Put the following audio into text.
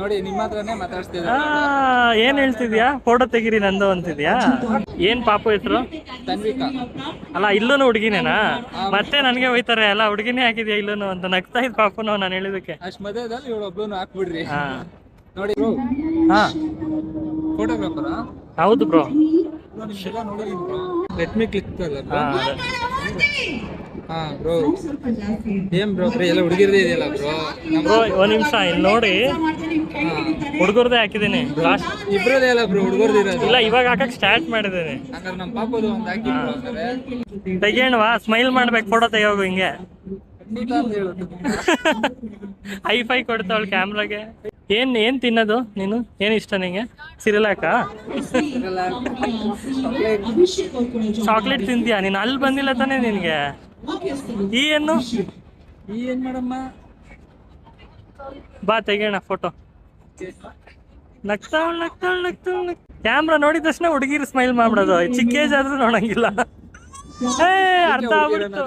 ನೋಡಿ ನಿಮ್ಮ ಹತ್ರನೇ ಮಾತಾಡ್ಸ್ತಿದ್ದೆ. ಏನ್ ಹೇಳ್ತಿದ್ಯಾ? ಫೋಟೋ ತೆಗಿರಿ ನಂದು ಅಂತಿದ್ಯಾ? ಏನ್ ಪಾಪು ಹೆಸರು? ತನ್ವಿಕಾ. ಅಲ್ಲ ಇಲ್ಲೂನು ಹುಡುಗಿನೇನಾ? ಮತ್ತೆ ನನ್ಗೆ ಹೋಯ್ತಾರೆ ಅಲ್ಲ ಹುಡುಗಿನೇ ಹಾಕಿದ್ಯಾ ಇಲ್ಲೂನು ಅಂತ ನಗ್ತಾ ಇದ್ ಪಾಪು ನಾನು ಹೇಳಿದಕ್ಕೆ. ಅಷ್ಟ್ ಮಧ್ಯದಲ್ಲಿ ಇವಳು ಒಬ್ಬನು ಹಾಕ್ಬಿಡ್ರಿ. ಹಾ ನೋಡಿ ಬ್ರೋ. ಹಾ ಫೋಟೋಗ್ರಾಫರಾ? ಹೌದು ಬ್ರೋ. ನಿಮ್ಗೆಲ್ಲ ನೋಡಿದೀನಿ ಬ್ರೋ. ಲೆಟ್ ಮೀ ಕ್ಲಿಕ್ ಅಲ್ಲ ಬ್ರೋ. ಹಾ ಬ್ರೋ. ಏನ್ ಬ್ರೋ ಬರೀ ಎಲ್ಲ ಹುಡುಗಿರದೇ ಇದೆಯಲ್ಲ ಬ್ರೋ. ಬ್ರೋ ಒಂದ್ ನಿಮಿಷ ಇಲ್ಲಿ ನೋಡಿ, ಹುಡುಗರ್ದೇ ಹಾಕಿದ್ದೀನಿ. ಇಬ್ರದೇ ಅಲ್ಲ ಬ್ರೋ ಹುಡುಗರ್ದು ಇರೋದು. ಇಲ್ಲ ಇವಾಗ ಹಾಕಕ್ ಸ್ಟಾರ್ಟ್ ಮಾಡಿದ್ದೀನಿ. ಹಂಗಾರೆ ನಮ್ಮ ಪಾಪದು ಒಂದು ಹಾಕಿ ಬ್ರೋ. ಹಂಗಾರೆ ತೆಗಿಯಣವಾ? ಸ್ಮೈಲ್ ಮಾಡ್ಬೇಕು ಫೋಟೋ ತೆಗಿಯೋಗು ಹಿಂಗೆ. ಖಂಡಿತ ಅಂತ ಹೇಳುದು. ಹೈಫೈ ಕೊಡ್ತಾವಳು ಕ್ಯಾಮ್ರಾಗೆ. ಏನ್ ತಿನ್ನೋದು ನೀನು? ಏನ್ ಇಷ್ಟ ನಿಂಗೆ? ಸಿರಿಲಾಕ ಚಾಕ್ಲೇಟ್ ತಿಂತೀಯಾ ನೀನು? ಅಲ್ಲಿ ಬಂದಿಲ್ಲ ತಾನೇ ನಿನ್ಗೆ? ಏನ್ ಮಾಡಮ್ಮ? ಬಾ ತೆಗಿಯೋಣ ಫೋಟೋ. ನಗ್ತಾವಳ್ ಕ್ಯಾಮ್ರಾ ನೋಡಿದ ತಕ್ಷಣ ಹುಡುಗಿರು ಸ್ಮೈಲ್ ಮಾಡ್ಬಿಡೋದು. ಚಿಕ್ಕ ಏಜ್ ಆದ್ರೂ ನೋಡಂಗಿಲ್ಲ. ಅರ್ಥ ಆಗ್ಬಿಡ್ತು.